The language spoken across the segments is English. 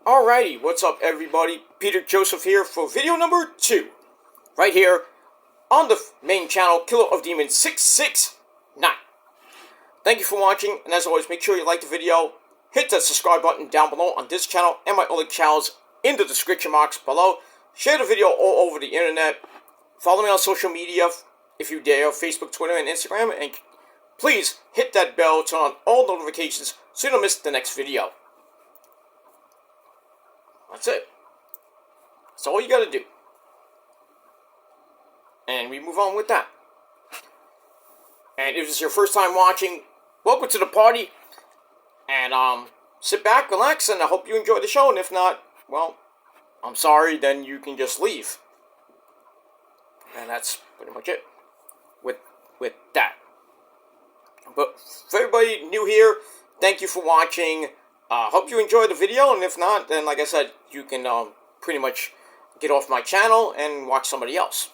Alrighty, what's up everybody? Peter Joseph here for video number 2. Right here on the main channel, Killer of Demons 669. Thank you for watching, and as always, make sure you like the video, hit that subscribe button down below on this channel and my other channels in the description box below. Share the video all over the internet. Follow me on social media if you dare, Facebook, Twitter, and Instagram, and please hit that bell, turn on all notifications so you don't miss the next video. That's it. That's all you gotta do. And we move on with that. And if it's your first time watching, welcome to the party. And sit back, relax, and I hope you enjoy the show. And if not, well, I'm sorry, then you can just leave. And that's pretty much it with that. But for everybody new here, thank you for watching. Hope you enjoyed the video, and if not, then like I said, you can pretty much get off my channel and watch somebody else.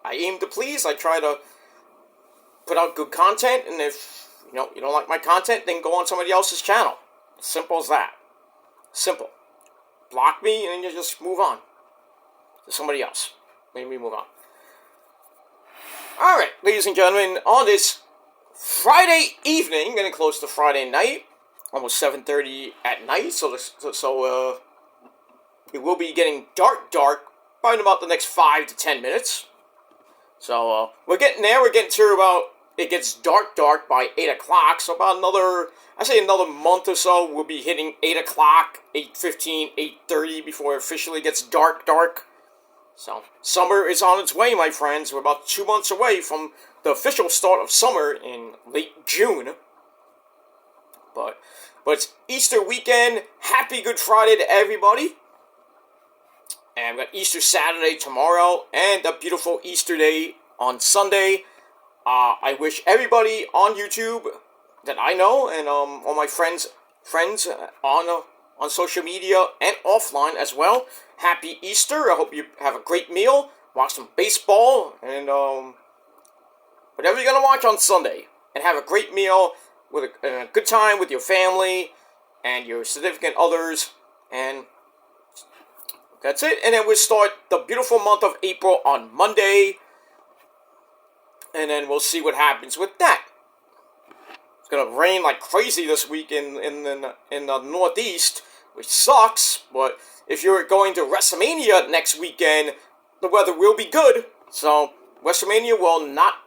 I aim to please. I try to put out good content, and if you don't like my content, then go on somebody else's channel. Simple as that. Simple. Block me, and then you just move on to somebody else. Maybe move on. All right, ladies and gentlemen, on this Friday evening, getting close to Friday night. Almost 7:30 at night, so it will be getting dark, probably in about the next 5 to 10 minutes. So, we're getting there. We're getting to about, it gets dark by 8 o'clock, so about another month or so, we'll be hitting 8 o'clock, 8:15, 8:30 before it officially gets dark. So, summer is on its way, my friends. We're about 2 months away from the official start of summer in late June. But it's Easter weekend. Happy Good Friday to everybody. And we got Easter Saturday tomorrow and a beautiful Easter day on Sunday. I wish everybody on YouTube that I know and all my friends on social media and offline as well, happy Easter. I hope you have a great meal, watch some baseball, and whatever you're going to watch on Sunday. And have a great meal with a good time with your family and your significant others, and that's it. And then we'll start the beautiful month of April on Monday, and then we'll see what happens with that. It's gonna rain like crazy this week in the Northeast, which sucks. But if you're going to WrestleMania next weekend, the weather will be good, so WrestleMania will not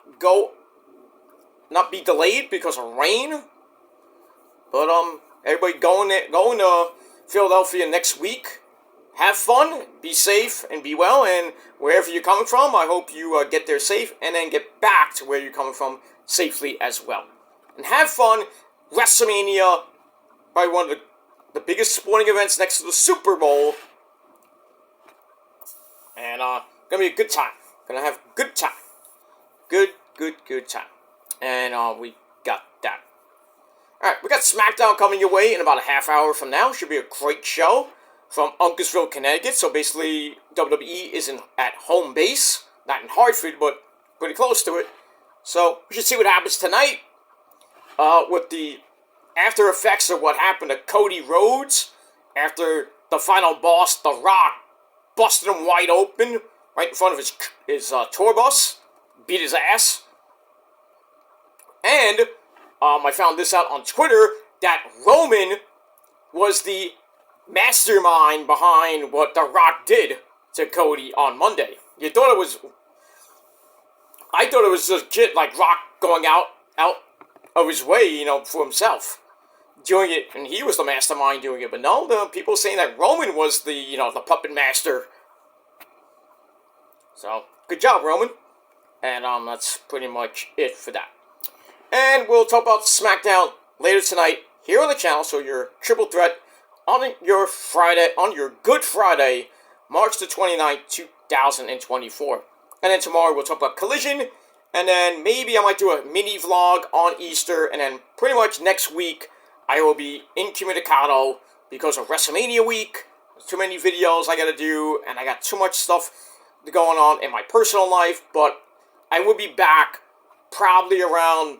be delayed because of rain. But everybody going to Philadelphia next week. Have fun, be safe, and be well. And wherever you're coming from, I hope you get there safe and then get back to where you're coming from safely as well. And have fun. WrestleMania, probably one of the biggest sporting events next to the Super Bowl. And gonna be a good time. Gonna have a good time. Good time. And we got that. Alright, we got SmackDown coming your way in about a half hour from now. Should be a great show from Uncasville, Connecticut. So basically, WWE is at home base. Not in Hartford, but pretty close to it. So we should see what happens tonight. With the after effects of what happened to Cody Rhodes. After the final boss, The Rock, busted him wide open right in front of his tour bus. Beat his ass. And I found this out on Twitter, that Roman was the mastermind behind what The Rock did to Cody on Monday. I thought it was legit, like Rock going out of his way, for himself, doing it, and he was the mastermind doing it. But no, the people saying that Roman was the puppet master. So, good job, Roman. And that's pretty much it for that. And we'll talk about SmackDown later tonight here on the channel. So your triple threat on your Good Friday, March the 29th, 2024. And then tomorrow we'll talk about Collision. And then maybe I might do a mini vlog on Easter. And then pretty much next week I will be incommunicado because of WrestleMania week. There's too many videos I gotta do, and I got too much stuff going on in my personal life. But I will be back probably around,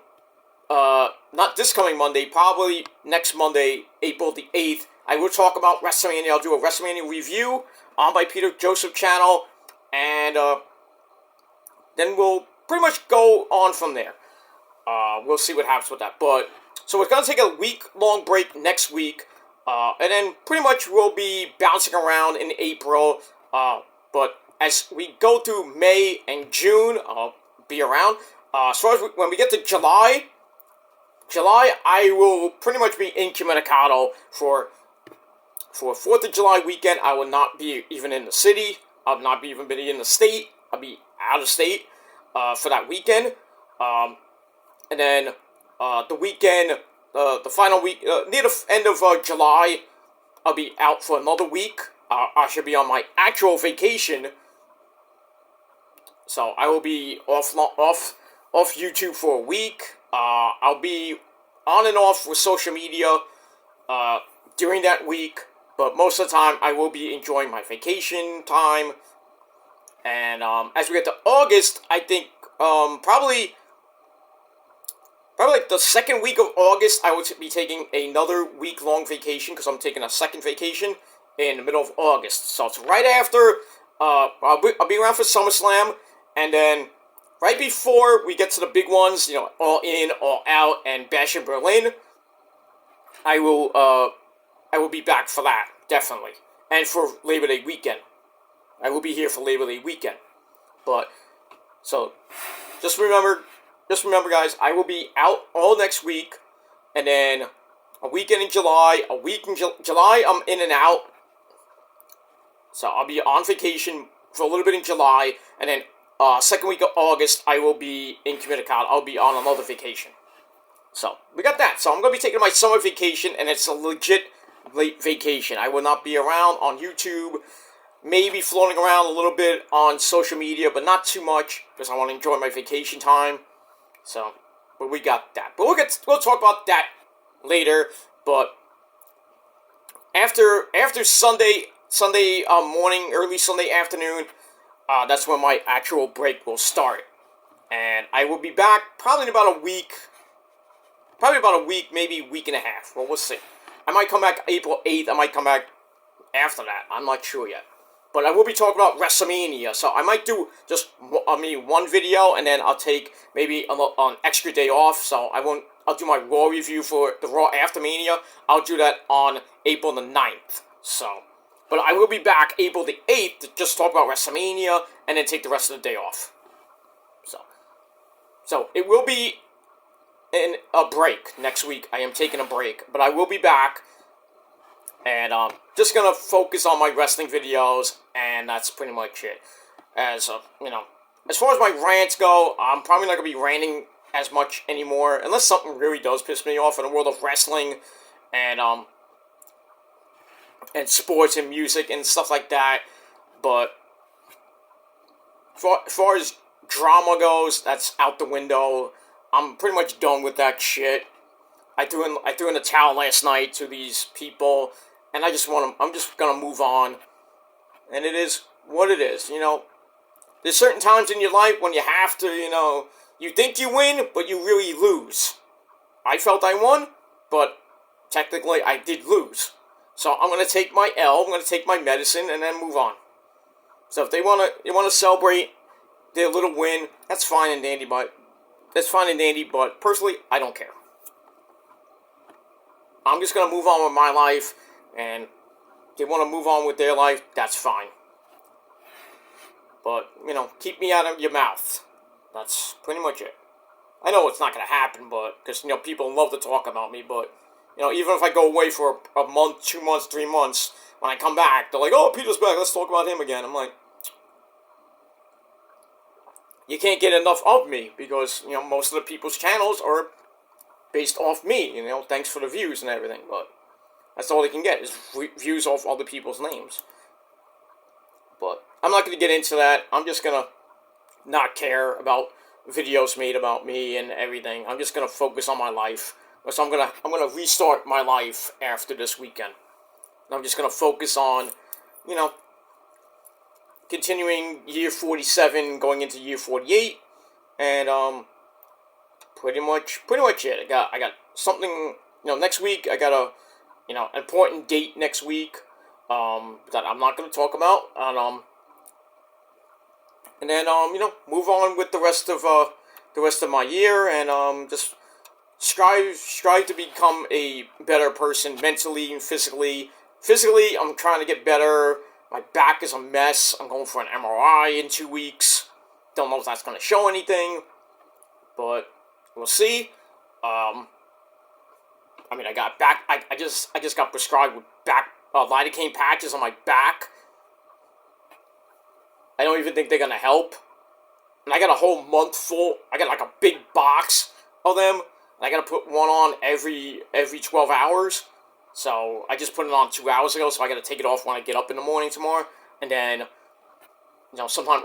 not this coming Monday, probably next Monday, April the 8th, I will talk about WrestleMania. I'll do a WrestleMania review on my Peter Joseph channel, and then we'll pretty much go on from there. We'll see what happens with that. But so we're going to take a week-long break next week, and then pretty much we'll be bouncing around in April. But as we go through May and June, I'll be around. As far as when we get to July, I will pretty much be incommunicado for 4th of July weekend. I will not be even in the city. I'll not be even be in the state. I'll be out of state for that weekend. And then the weekend, the final week, near the end of July, I'll be out for another week. I should be on my actual vacation. So I will be off YouTube for a week. I'll be on and off with social media during that week. But most of the time, I will be enjoying my vacation time. And as we get to August, I think probably like the second week of August, I will be taking another week-long vacation because I'm taking a second vacation in the middle of August. So it's right after, I'll be around for SummerSlam, and then right before we get to the big ones, you know, All In, All Out, and Bash in Berlin, I will be back for that, definitely. And for Labor Day weekend. I will be here for Labor Day weekend. But, so, just remember, guys, I will be out all next week, and then a weekend in July, a week in July, I'm in and out. So I'll be on vacation for a little bit in July, and then second week of August, I will be incommunicado. I'll be on another vacation. So, we got that. So I'm going to be taking my summer vacation, and it's a legit late vacation. I will not be around on YouTube, maybe floating around a little bit on social media, but not too much, because I want to enjoy my vacation time. So, but we got that. But we'll talk about that later. But after Sunday morning, early Sunday afternoon, that's when my actual break will start. And I will be back probably in about a week. Maybe week and a half. Well, we'll see. I might come back April 8th. I might come back after that. I'm not sure yet. But I will be talking about WrestleMania, so I might do just one video, and then I'll take maybe an extra day off. So I'll do my Raw review for the Raw after Mania. I'll do that on April the 9th. So, but I will be back April the 8th to just talk about WrestleMania, and then take the rest of the day off. So it will be in a break next week. I am taking a break, but I will be back. And just gonna focus on my wrestling videos, and that's pretty much it. As far as my rants go, I'm probably not gonna be ranting as much anymore, unless something really does piss me off in the world of wrestling, and sports and music and stuff like that. But as far as drama goes, that's out the window. I'm pretty much done with that shit. I threw in the towel last night to these people. And I'm just gonna move on. And it is what it is, you know. There's certain times in your life when you have to, you think you win, but you really lose. I felt I won, but technically I did lose. So I'm gonna take my L, I'm gonna take my medicine, and then move on. So if they wanna celebrate their little win, that's fine and dandy, but personally, I don't care. I'm just gonna move on with my life. And if they want to move on with their life, that's fine. But, keep me out of your mouth. That's pretty much it. I know it's not going to happen, but, because, people love to talk about me, but, even if I go away for a month, 2 months, 3 months, when I come back, they're like, oh, Peter's back, let's talk about him again. I'm like, you can't get enough of me, because, most of the people's channels are based off me, thanks for the views and everything, but that's all they can get, is views off other people's names. But I'm not going to get into that. I'm just going to not care about videos made about me and everything. I'm just going to focus on my life. So I'm going to restart my life after this weekend. And I'm just going to focus on, continuing year 47, going into year 48. And pretty much it. I got something, next week I got a an important date next week that I'm not going to talk about, and then move on with the rest of my year, and just strive to become a better person mentally and physically. Physically, I'm trying to get better. My back is a mess. I'm going for an MRI in 2 weeks. Don't know if that's going to show anything, but we'll see. I got back. I just got prescribed with back lidocaine patches on my back. I don't even think they're gonna help. And I got a whole month full. I got like a big box of them. And I gotta put one on every 12 hours. So I just put it on 2 hours ago. So I gotta take it off when I get up in the morning tomorrow. And then, sometime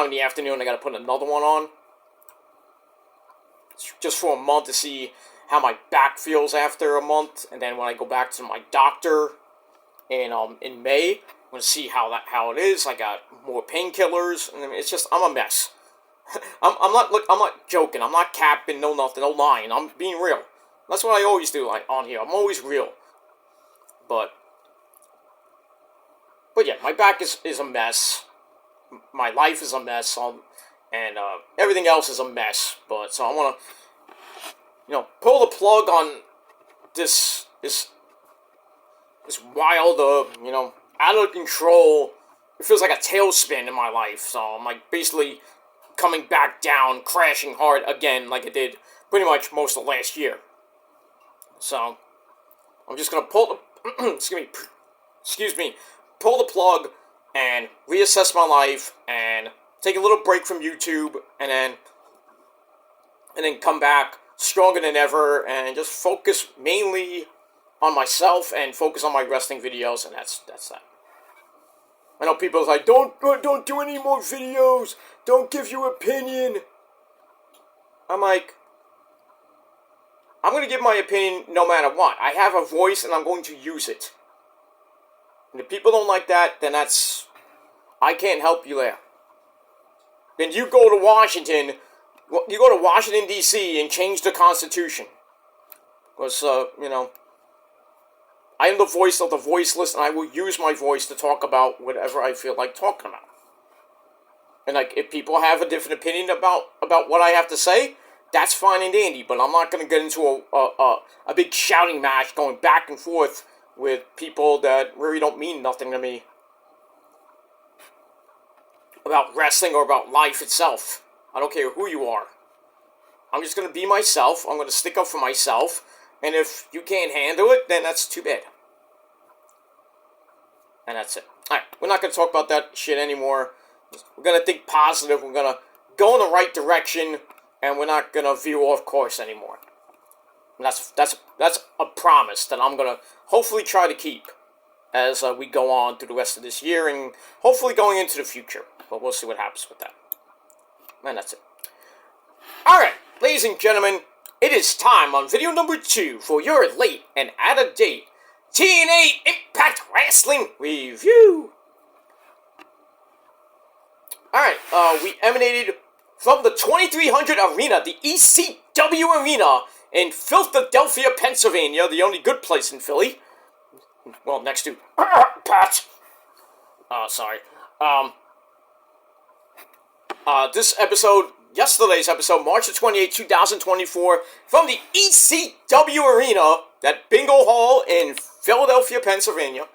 in the afternoon, I gotta put another one on. Just for a month to see how my back feels after a month, and then when I go back to my doctor in May, I'm gonna see how it is. I got more painkillers, and it's just I'm a mess. I'm not joking. I'm not capping, no nothing, no lying. I'm being real. That's what I always do on here. I'm always real. But yeah, my back is a mess. My life is a mess. And everything else is a mess. But so I want to, pull the plug on this wild, out of control. It feels like a tailspin in my life. So I'm like basically coming back down, crashing hard again, like it did pretty much most of last year. So I'm just gonna pull the pull the plug and reassess my life and take a little break from YouTube, and then come back stronger than ever and just focus mainly on myself and focus on my wrestling videos, and that's that. I know people are like, don't do any more videos, don't give your opinion. I'm like, I'm going to give my opinion no matter what. I have a voice and I'm going to use it. And if people don't like that, then I can't help you there. Then you go to Washington, D.C. and change the Constitution. Because, I am the voice of the voiceless, and I will use my voice to talk about whatever I feel like talking about. And, if people have a different opinion about what I have to say, that's fine and dandy, but I'm not going to get into a big shouting match going back and forth with people that really don't mean nothing to me about wrestling or about life itself. I don't care who you are. I'm just going to be myself. I'm going to stick up for myself. And if you can't handle it, then that's too bad. And that's it. Alright, we're not going to talk about that shit anymore. We're going to think positive. We're going to go in the right direction. And we're not going to veer off course anymore. And that's a promise that I'm going to hopefully try to keep as we go on through the rest of this year and hopefully going into the future. But we'll see what happens with that. And that's it. Alright, ladies and gentlemen, it is time on video number 2 for your late and out-of-date TNA Impact Wrestling review. Alright, we emanated from the 2300 Arena, the ECW Arena in Philadelphia, Pennsylvania, the only good place in Philly. Well, next to Pat. Sorry. Yesterday's episode, March the 28th, 2024, from the ECW Arena, that bingo hall in Philadelphia, Pennsylvania.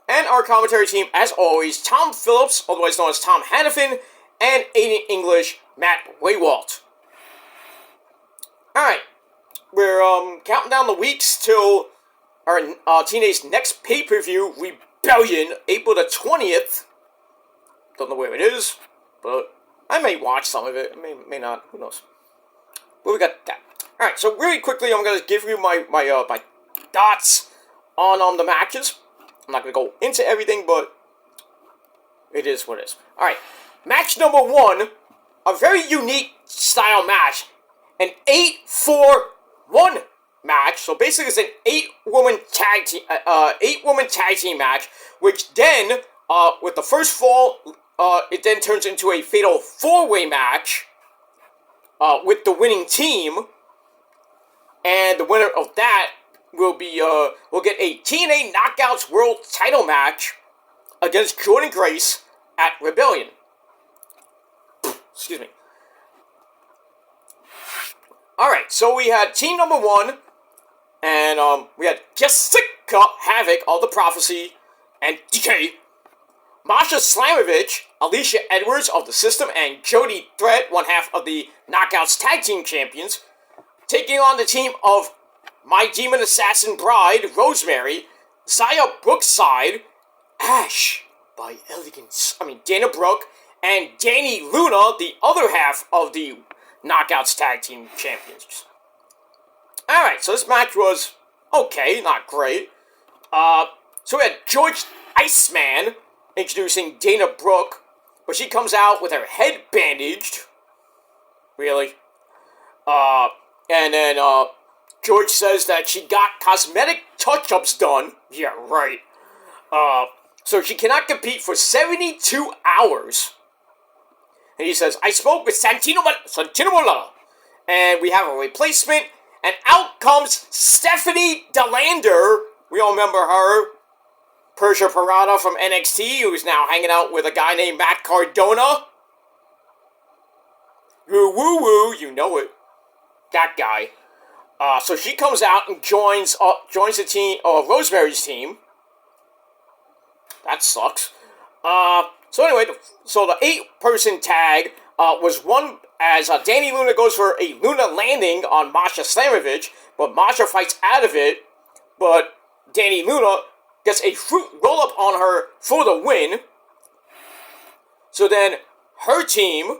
And our commentary team, as always, Tom Phillips, otherwise known as Tom Hannafin, and Aiden English, Matt Waywalt. Alright, we're counting down the weeks till our TNA's next pay-per-view, Rebellion, April the 20th. Don't know where it is, but I may watch some of it, may not, who knows. But we got that. Alright, so really quickly, I'm going to give you my thoughts on the matches. I'm not going to go into everything, but it is what it is. Alright, match number 1, a very unique style match. An 8-4-1 match. So basically it's an 8-woman tag team match, which then, with the first fall, it then turns into a fatal 4-way match with the winning team, and the winner of that will get a TNA Knockouts World Title match against Jordynne Grace at Rebellion. Excuse me. Alright, so we had team number 1, and we had Jessica Havoc of the Prophecy and DK, Masha Slamovich, Alicia Edwards of the System, and Jody Threat, one half of the Knockouts Tag Team Champions, taking on the team of My Demon Assassin Bride, Rosemary, Zaya Brookside, Ash by Elegance, Dana Brooke, and Danny Luna, the other half of the Knockouts Tag Team Champions. Alright, so this match was okay, not great. So we had George Iceman introducing Dana Brooke, but she comes out with her head bandaged. Really? And then, George says that she got cosmetic touch-ups done. Yeah, right. So she cannot compete for 72 hours. And he says, I spoke with Santino Marella, and we have a replacement, and out comes Stephanie Delander. We all remember her. Persia Parada from NXT, who's now hanging out with a guy named Matt Cardona. Woo-woo-woo, you know it. That guy. So she comes out and joins the team, Rosemary's team. That sucks. So anyway, the 8-person tag was won as Danny Luna goes for a Luna landing on Masha Slamovich, but Masha fights out of it, but Danny Luna gets a fruit roll-up on her for the win. So then her team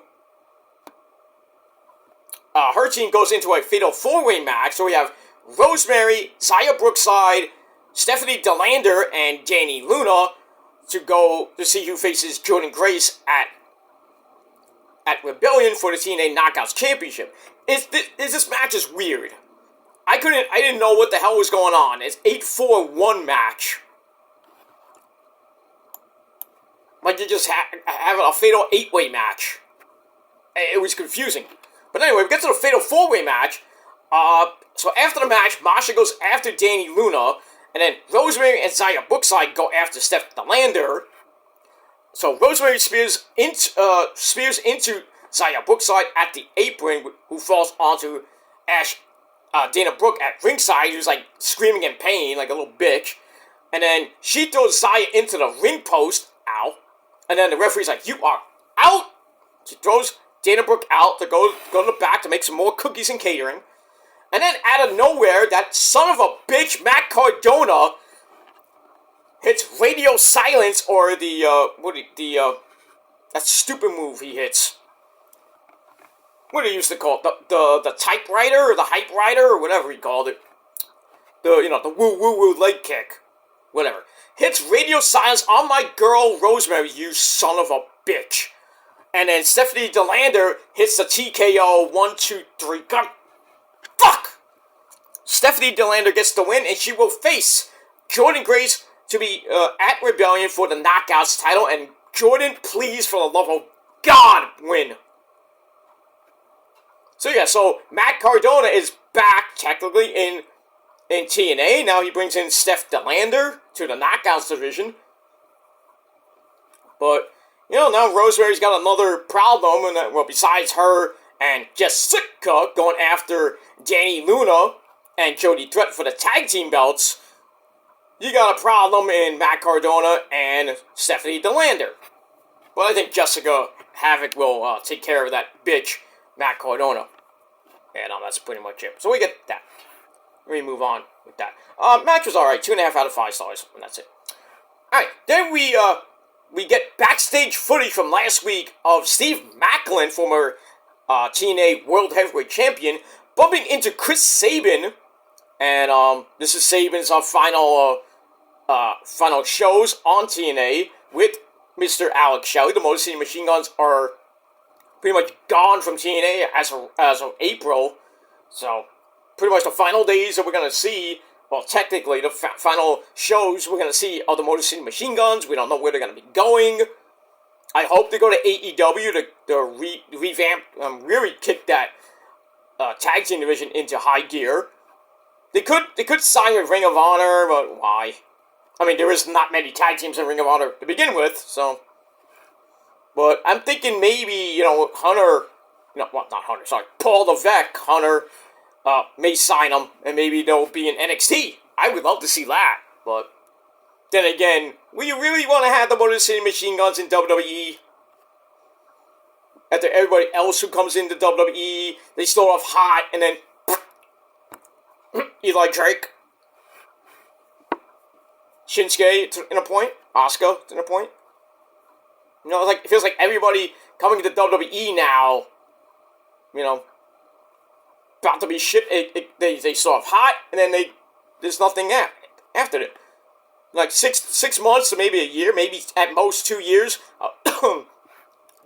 goes into a fatal 4-way match. So we have Rosemary, Zaya Brookside, Stephanie Delander, and Danny Luna to go to see who faces Jordynne Grace at Rebellion for the TNA Knockouts Championship. This match is weird. I didn't know what the hell was going on. It's 8-4-1 match. Like you just having a fatal 8-way match. It was confusing. But anyway, we get to the fatal 4-way match. So after the match, Masha goes after Danny Luna, and then Rosemary and Zaya Brookside go after Steph Delander. So Rosemary spears into Zaya Brookside at the apron, who falls onto Dana Brooke at ringside, who's like screaming in pain, like a little bitch. And then she throws Zaya into the ring post. Ow. And then the referee's like, you are out! She throws Dana Brooke out to go to the back to make some more cookies and catering. And then out of nowhere, that son of a bitch, Matt Cardona, hits radio silence, or that stupid move he hits. What do you used to call it? The typewriter, or the hype rider, or whatever he called it. The woo-woo-woo leg kick. Whatever. Hits radio silence on my girl Rosemary, you son of a bitch. And then Stephanie Delander hits the TKO 1, 2, 3. God, fuck! Stephanie Delander gets the win, and she will face Jordynne Grace to be at Rebellion for the Knockouts title. And Jordynne, please, for the love of God, win. So yeah, so Matt Cardona is back technically in TNA. Now he brings in Steph Delander to the Knockouts division. But, now Rosemary's got another problem, and that, besides her and Jessica going after Danny Luna and Jody Threat for the tag team belts, you got a problem in Matt Cardona and Stephanie Delander. But I think Jessica Havoc will take care of that bitch, Matt Cardona. And that's pretty much it. So we get that. We move on with that. Match was alright, 2.5 out of 5 stars, and that's it. Alright, then we get backstage footage from last week of Steve Maclin, former TNA World Heavyweight Champion, bumping into Chris Sabin, and this is Sabin's final shows on TNA with Mr. Alex Shelley. The Motor City Machine Guns are pretty much gone from TNA as of April, so pretty much the final days that we're going to see, well, technically, the final shows we're going to see are the Motor City Machine Guns. We don't know where they're going to be going. I hope they go to AEW to revamp, really kick that tag team division into high gear. They could sign with Ring of Honor, but why? I mean, there is not many tag teams in Ring of Honor to begin with, so. But I'm thinking maybe, Hunter, well, not Hunter, sorry, Paul Levesque, Hunter, may sign him, and maybe they'll be in NXT. I would love to see that, but then again, will you really want to have the Motor City Machine Guns in WWE? After everybody else who comes into WWE, they start off hot, and then Eli Drake, Shinsuke in a point, Asuka in a point. It feels like everybody coming into WWE now, about to be shit. They start off hot, and then there's nothing after it. Like 6 months to maybe a year, maybe at most 2 years,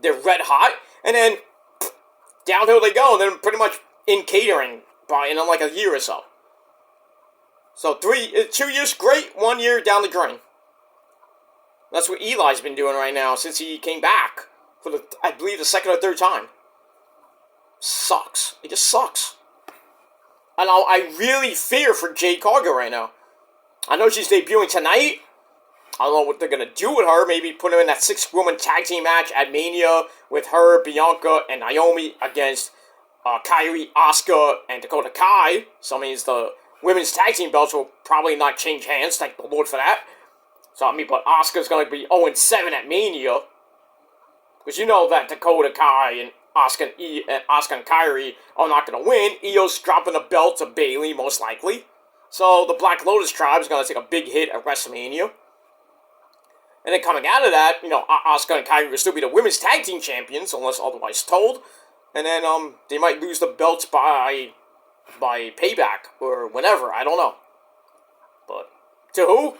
they're red hot, and then downhill they go, and then pretty much in catering in like a year or so. So 2 years great, 1 year down the drain. That's what Eli's been doing right now since he came back for I believe the second or third time. Sucks. It just sucks. And I really fear for Jade Cargill right now. I know she's debuting tonight. I don't know what they're going to do with her. Maybe put her in that 6-woman tag team match at Mania with her, Bianca, and Naomi against Kairi, Asuka, and Dakota Kai. So that means the women's tag team belts will probably not change hands. Thank the Lord for that. So, but Asuka's going to be 0-7 at Mania. Because you know that Dakota Kai and Asuka and Kairi are not going to win. Io's dropping the belt to Bayley, most likely. So, the Black Lotus tribe is going to take a big hit at WrestleMania. And then coming out of that, Asuka and Kairi will still be the women's tag team champions, unless otherwise told. And then, they might lose the belts by Payback, or whenever, I don't know. But, to who?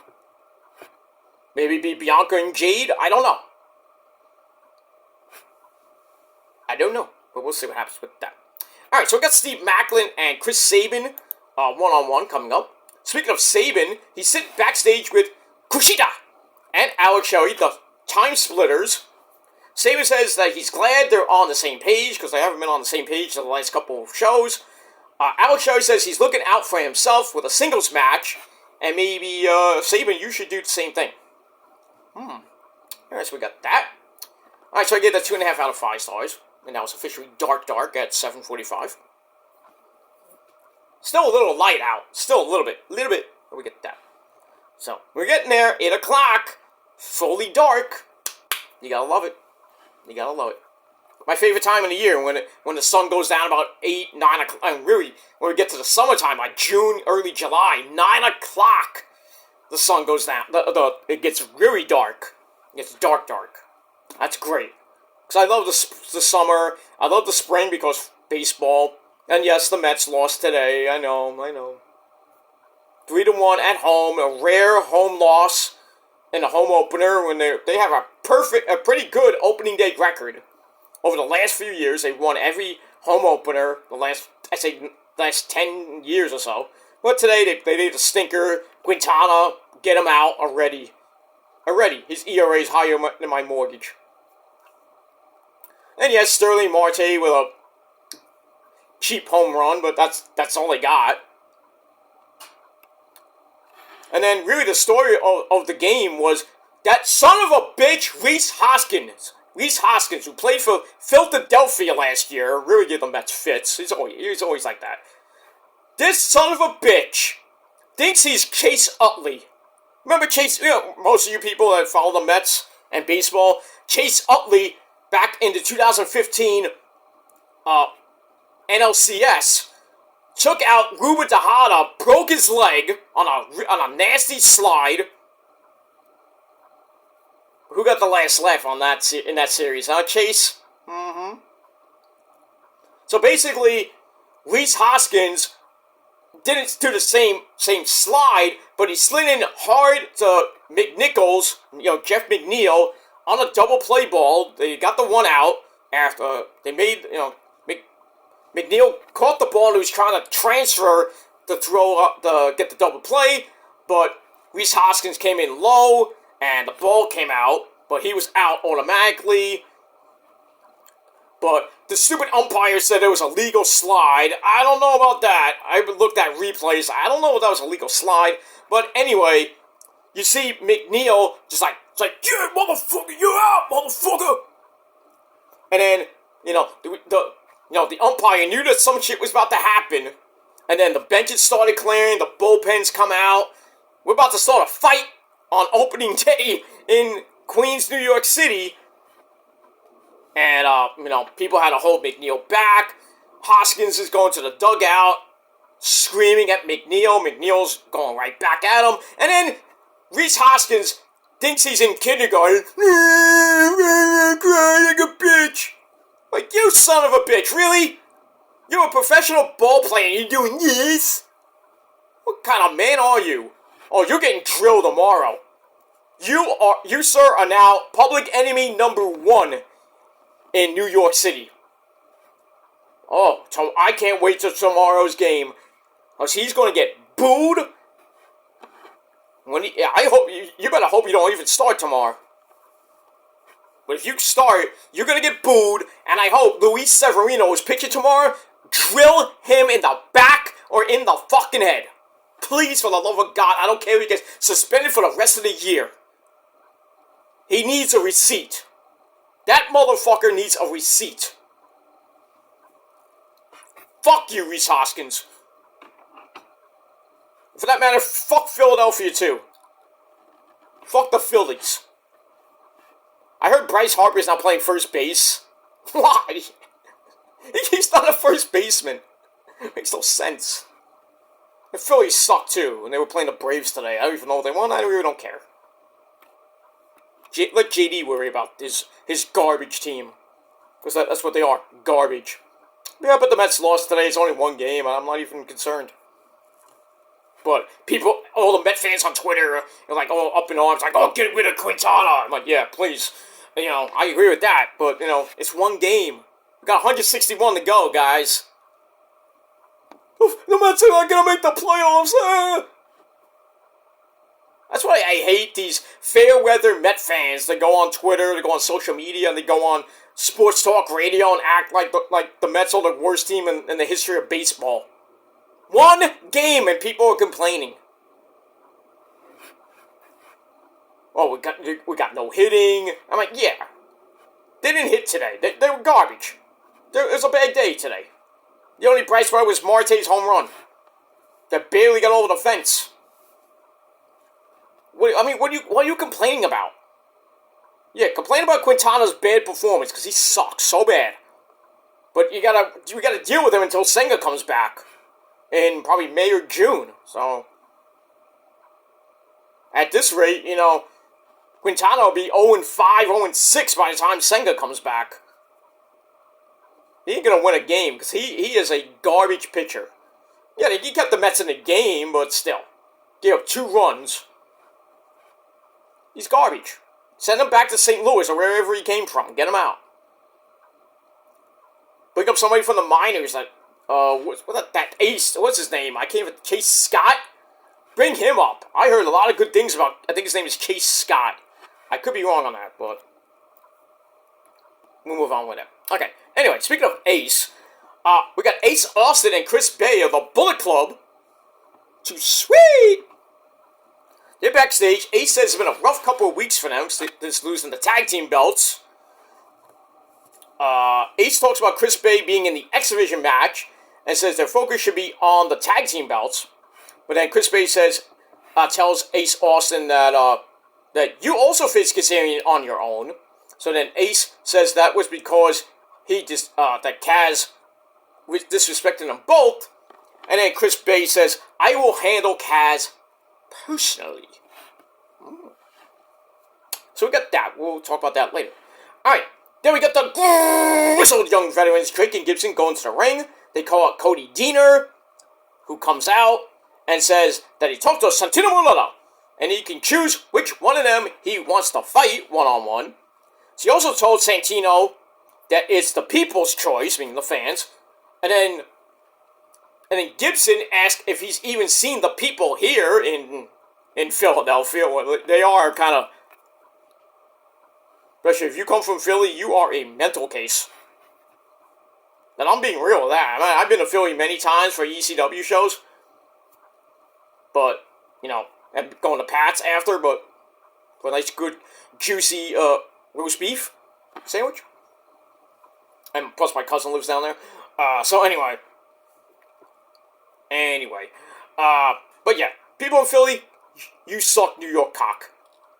Maybe be Bianca and Jade? I don't know. But we'll see what happens with that. Alright, so we got Steve Maclin and Chris Sabin one-on-one coming up. Speaking of Sabin, he's sitting backstage with Kushida and Alex Shelley, the Time Splitters. Sabin says that he's glad they're on the same page, because they haven't been on the same page the last couple of shows. Alex Shelley says he's looking out for himself with a singles match, and maybe, Sabin, you should do the same thing. Alright, so we got that. Alright, so I gave that 2.5 out of 5 stars. And now it's officially dark at 7:45. Still a little light out. Still a little bit. But we get that. So, we're getting there. 8 o'clock. Fully dark. You gotta love it. My favorite time of the year, when the sun goes down about 8, 9 o'clock. And really, when we get to the summertime, like June, early July, 9 o'clock, the sun goes down. It gets really dark. It's dark. That's great. Because I love the summer. I love the spring because baseball. And yes, the Mets lost today. I know. 3-1 at home. A rare home loss in the home opener when they have a pretty good opening day record. Over the last few years, they've won every home opener. The last 10 years or so. But today, they did a stinker. Quintana, get him out already. His ERA is higher than my mortgage. And yes, Sterling Marte with a cheap home run, but that's all they got. And then really the story of the game was that son of a bitch, Rhys Hoskins, who played for Philadelphia last year, really gave them that fits. He's always like that. This son of a bitch thinks he's Chase Utley. Remember Chase, most of you people that follow the Mets and baseball, Chase Utley, back in the 2015 NLCS, took out Ruben Tejada, broke his leg on a nasty slide. Who got the last laugh in that series, huh, Chase? Mm-hmm. So basically, Rhys Hoskins didn't do the same slide, but he slid in hard to McNichols, Jeff McNeil, on a double play ball. They got the one out after they made, McNeil caught the ball and he was trying to transfer to throw up get the double play, but Rhys Hoskins came in low and the ball came out, but he was out automatically. But the stupid umpire said it was a legal slide. I don't know about that. I looked at replays. I don't know if that was a legal slide. But anyway, you see McNeil just like, it's like, yeah, motherfucker, you're out, motherfucker. And then, the umpire knew that some shit was about to happen. And then the benches started clearing, the bullpens come out. We're about to start a fight on opening day in Queens, New York City. And, people had to hold McNeil back. Hoskins is going to the dugout, screaming at McNeil. McNeil's going right back at him. And then Rhys Hoskins thinks he's in kindergarten. Crying like a bitch. Like, you son of a bitch, really? You're a professional ball player and you're doing this? What kind of man are you? Oh, you're getting drilled tomorrow. You, sir, are now public enemy number 1 in New York City. Oh, so I can't wait till tomorrow's game. Because he's going to get booed. You better hope you don't even start tomorrow. But if you start, you're going to get booed. And I hope Luis Severino is pitching tomorrow. Drill him in the back or in the fucking head. Please, for the love of God, I don't care if he gets suspended for the rest of the year. He needs a receipt. That motherfucker needs a receipt. Fuck you, Rhys Hoskins. For that matter, fuck Philadelphia too. Fuck the Phillies. I heard Bryce Harper's now playing first base. Why? He's not a first baseman. Makes no sense. The Phillies suck too, and they were playing the Braves today. I don't even know what they won. I really don't care. Let JD worry about his garbage team. Because that's what they are. Garbage. Yeah, but the Mets lost today. It's only one game. I'm not even concerned. But people, all the Met fans on Twitter are like, all up in arms. Like, oh, get rid of Quintana. I'm like, yeah, please. I agree with that. But, it's one game. We got 161 to go, guys. The Mets are not going to make the playoffs. That's why I hate these fair-weather Met fans that go on Twitter, they go on social media, and they go on sports talk radio and act like the Mets are the worst team in the history of baseball. One game and people are complaining. Oh, we got no hitting. I'm like, yeah. They didn't hit today. They were garbage. It was a bad day today. The only bright spot was Marte's home run. That barely got over the fence. What are you complaining about? Yeah, complain about Quintana's bad performance because he sucks so bad. But you gotta deal with him until Senga comes back in probably May or June. So at this rate, Quintana will be 0-5, 0-6 by the time Senga comes back. He ain't gonna win a game because he is a garbage pitcher. Yeah, he kept the Mets in the game, but still, gave up 2 runs. He's garbage. Send him back to St. Louis or wherever he came from. Get him out. Pick up somebody from the minors that, that ace, what's his name? I can't even, Chase Scott? Bring him up. I heard a lot of good things about, I think his name is Chase Scott. I could be wrong on that, but we'll move on with it. Okay, anyway, speaking of ace, we got Ace Austin and Chris Bay of the Bullet Club. Too sweet! They're backstage. Ace says it's been a rough couple of weeks for them since losing the tag team belts. Ace talks about Chris Bay being in the X Division match and says their focus should be on the tag team belts. But then Chris Bay tells Ace Austin that you also face Kazarian on your own. So then Ace says that was because that Kaz was disrespecting them both. And then Chris Bay says, I will handle Kaz personally. So we got that. We'll talk about that later. Alright, then we got the grizzled young veterans, Drake and Gibson, going to the ring. They call out Cody Deaner, who comes out and says that he talked to Santino Marella, and he can choose which one of them he wants to fight one-on-one. So he also told Santino that it's the people's choice, meaning the fans, and then Gibson asked if he's even seen the people here in Philadelphia. They are kind of, especially if you come from Philly, you are a mental case. And I'm being real with that. I mean, I've been to Philly many times for ECW shows. But, you know, I'm going to Pat's after, but for a nice, good, juicy roast beef sandwich. And plus my cousin lives down there. So anyway. But yeah, people in Philly, you suck New York cock.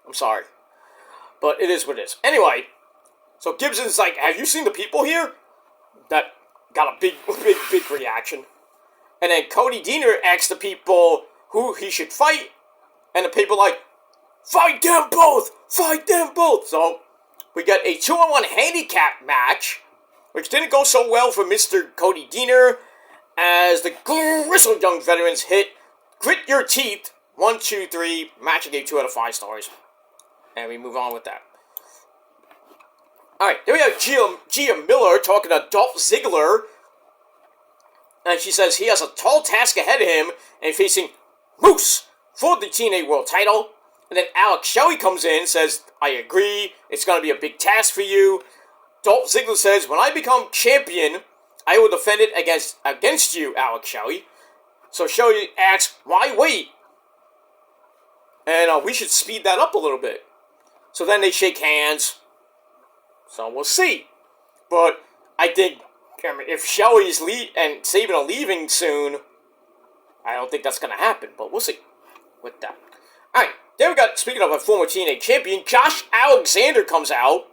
I'm sorry. But it is what it is. Anyway, so Gibson's like, have you seen the people here? That got a big reaction. And then Cody Deaner asked the people who he should fight. And the people like, fight them both! Fight them both! So, we got a 2-on-1 handicap match, which didn't go so well for Mr. Cody Deaner, as the Grizzled Young Veterans hit Grit Your Teeth, 1, 2, 3, match I gave 2 out of 5 stars. And we move on with that. Alright, then we have Gia Miller talking to Dolph Ziggler. And she says he has a tall task ahead of him and facing Moose for the TNA World title. And then Alex Shelley comes in and says, I agree, it's going to be a big task for you. Dolph Ziggler says, when I become champion, I will defend it against you, Alex Shelley. So Shelley asks, why wait? And we should speed that up a little bit. So then they shake hands. So we'll see. But I think if Shelley's and Sabin are leaving soon, I don't think that's going to happen. But we'll see with that. Alright, then we got, speaking of a former TNA champion, Josh Alexander comes out.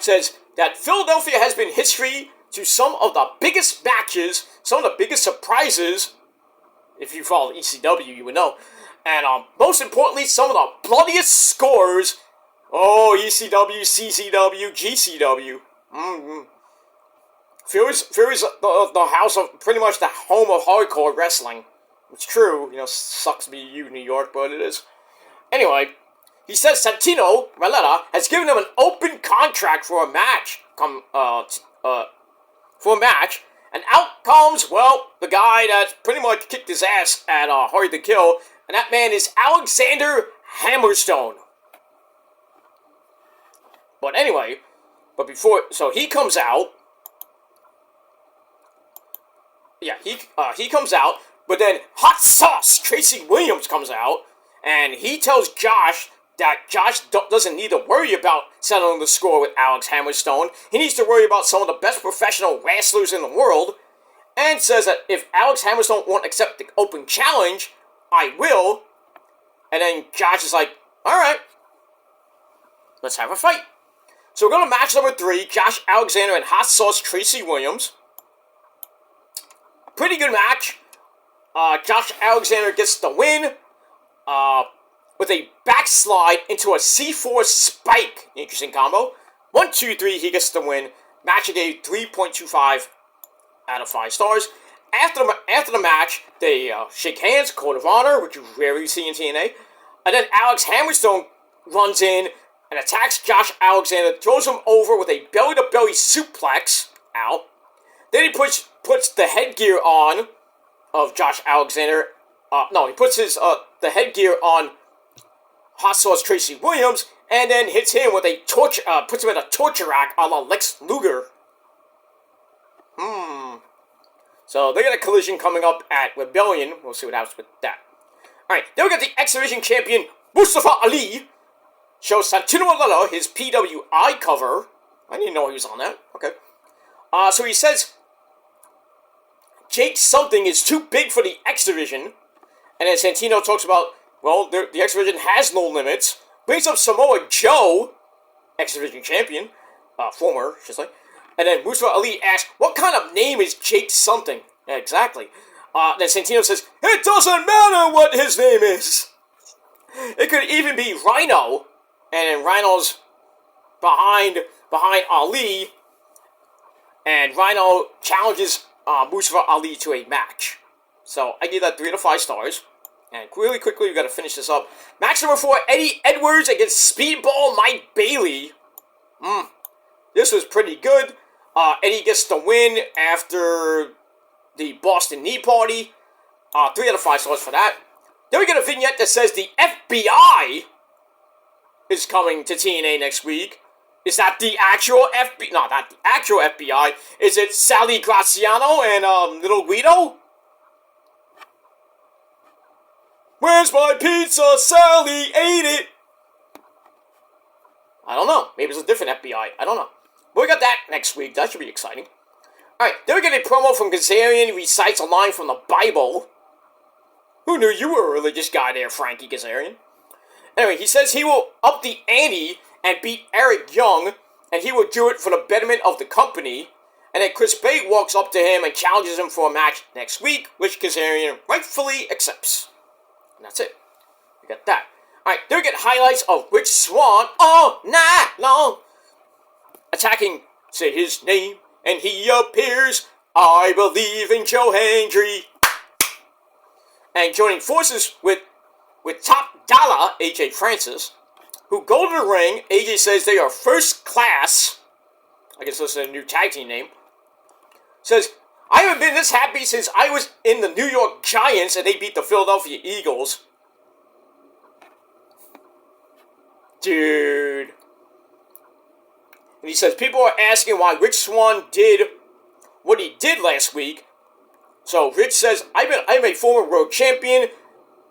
Says that Philadelphia has been history to some of the biggest matches, some of the biggest surprises. If you follow ECW, you would know. And most importantly, some of the bloodiest scores. Oh, ECW, CCW, GCW. Philly's the house of, pretty much the home of hardcore wrestling. It's true, you know, sucks to be you, New York, but it is. Anyway, he says Santino Marella has given him an open contract for a match. And out comes, well, the guy that pretty much kicked his ass at Hard to Kill, and that man is Alexander Hammerstone. But anyway, so he comes out. Yeah, he comes out, but then Hot Sauce Tracy Williams comes out, and he tells Josh that Josh doesn't need to worry about settling the score with Alex Hammerstone. He needs to worry about some of the best professional wrestlers in the world, and says that if Alex Hammerstone won't accept the open challenge, I will. And then Josh is like, alright, let's have a fight. So we're going to match number 3, Josh Alexander and Hot Sauce Tracy Williams. Pretty good match. Josh Alexander gets the win with a backslide into a C4 spike. Interesting combo. 1, 2, 3, he gets the win. Match I gave 3.25 out of 5 stars. After the match, they shake hands, code of honor, which you rarely see in TNA. And then Alex Hammerstone runs in and attacks Josh Alexander, throws him over with a belly-to-belly suplex. Ow. Then he puts the headgear on of Josh Alexander. He puts the headgear on Hot Sauce Tracy Williams, and then hits him with a puts him in a torture rack a la Lex Luger. So they got a collision coming up at Rebellion. We'll see what happens with that. Alright, then we got the X Division champion, Mustafa Ali. Shows Santino Marella his PWI cover. I didn't know he was on that. Okay. So he says Jake something is too big for the X Division. And then Santino talks about, well, the X Division has no limits. Brings up Samoa Joe, X Division champion. Former, I should say. And then Mustafa Ali asks, what kind of name is Jake something? Yeah, exactly. Then Santino says, it doesn't matter what his name is. It could even be Rhino. And then Rhino's behind Ali. And Rhino challenges Mustafa Ali to a match. So I give that 3 to 5 stars. And really quickly, we've got to finish this up. Match number 4, Eddie Edwards against Speedball Mike Bailey. This was pretty good. Eddie gets the win after the Boston Knee Party. 3 out of 5 stars for that. Then we get a vignette that says the FBI is coming to TNA next week. Is that the actual FBI? No, not the actual FBI. Is it Sally Graziano and Little Guido? Where's my pizza? Sally ate it! I don't know. Maybe it's a different FBI. I don't know. But we got that next week. That should be exciting. Alright, then we get a promo from Kazarian. He recites a line from the Bible. Who knew you were a religious guy there, Frankie Kazarian? Anyway, he says he will up the ante and beat Eric Young, and he will do it for the betterment of the company. And then Chris Bay walks up to him and challenges him for a match next week, which Kazarian rightfully accepts. And that's it. We got that. Alright, then we get highlights of Rich Swann all night long. Attacking, say his name, and he appears. I believe in Joe Hendry. And joining forces with Top Dollar, AJ Francis, who go to the ring. AJ says they are first class. I guess that's a new tag team name. Says, I haven't been this happy since I was in the New York Giants and they beat the Philadelphia Eagles. Dude. And he says, people are asking why Rich Swann did what he did last week. So Rich says, I'm a former world champion,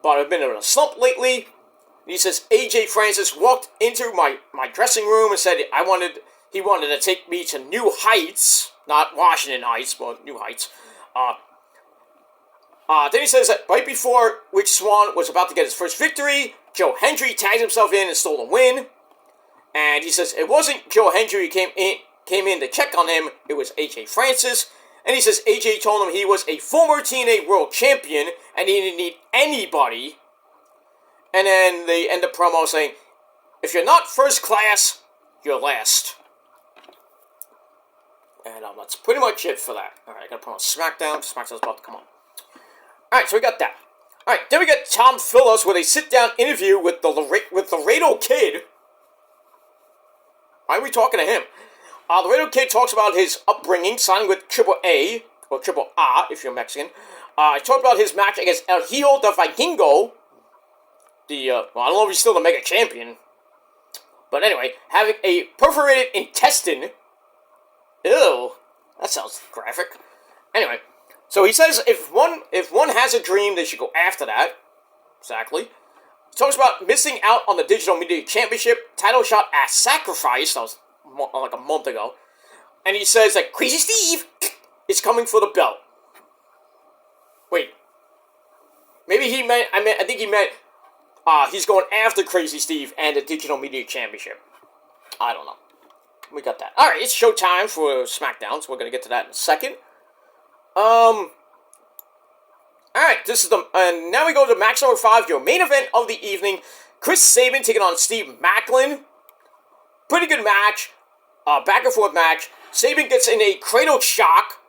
but I've been in a slump lately. And he says, AJ Francis walked into my dressing room and said he wanted to take me to new heights. Not Washington Heights, but new heights. Then he says that right before Rich Swann was about to get his first victory, Joe Hendry tagged himself in and stole a win. And he says it wasn't Joe Hendry who came in to check on him, it was AJ Francis. And he says AJ told him he was a former TNA World Champion and he didn't need anybody. And then they end the promo saying, if you're not first class, you're last. And that's pretty much it for that. Alright, I gotta put on SmackDown. SmackDown's about to come on. Alright, so we got that. Alright, then we got Tom Phillips with a sit-down interview with the Laredo Kid. Why are we talking to him? Laredo Kid talks about his upbringing, signing with Triple A, or Triple A if you're Mexican. He talked about his match against El Hijo de Vikingo. I don't know if he's still the Mega Champion. But anyway, having a perforated intestine. Ew, that sounds graphic. Anyway, so he says if one has a dream, they should go after that. Exactly. He talks about missing out on the Digital Media Championship title shot at Sacrifice. That was like a month ago. And he says that Crazy Steve is coming for the belt. Wait. Maybe he meant, I think he meant, he's going after Crazy Steve and the Digital Media Championship. I don't know. We got that. Alright, it's showtime for SmackDown, so we're going to get to that in a second. Alright, this is and now we go to match number 5, your main event of the evening. Chris Sabin taking on Steve Maclin. Pretty good match. Back and forth match. Sabin gets in a cradle shock.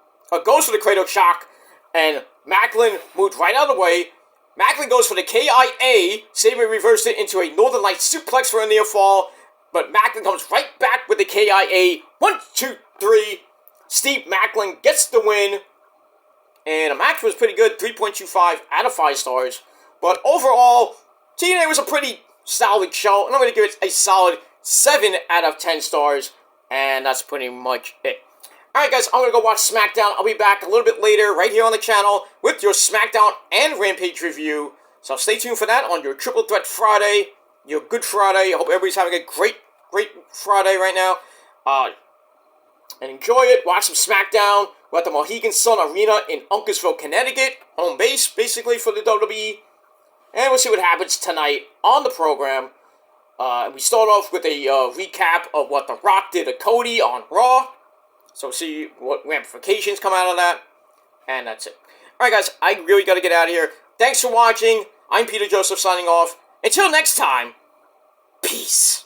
Goes for the cradle shock. And Maclin moved right out of the way. Maclin goes for the KIA. Sabin reversed it into a Northern Lights suplex for a near fall. But Maclin comes right back with the KIA. 1, 2, 3. Steve Maclin gets the win. And the match was pretty good. 3.25 out of 5 stars. But overall, TNA was a pretty solid show. And I'm going to give it a solid 7 out of 10 stars. And that's pretty much it. Alright guys, I'm going to go watch SmackDown. I'll be back a little bit later right here on the channel with your SmackDown and Rampage review. So stay tuned for that on your Triple Threat Friday, your Good Friday. I hope everybody's having a great Friday right now. And enjoy it. Watch some SmackDown. We're at the Mohegan Sun Arena in Uncasville, Connecticut. Home base, basically, for the WWE. And we'll see what happens tonight on the program. We start off with a recap of what The Rock did to Cody on Raw. So see what ramifications come out of that. And that's it. Alright guys, I really got to get out of here. Thanks for watching. I'm Peter Joseph signing off. Until next time, peace.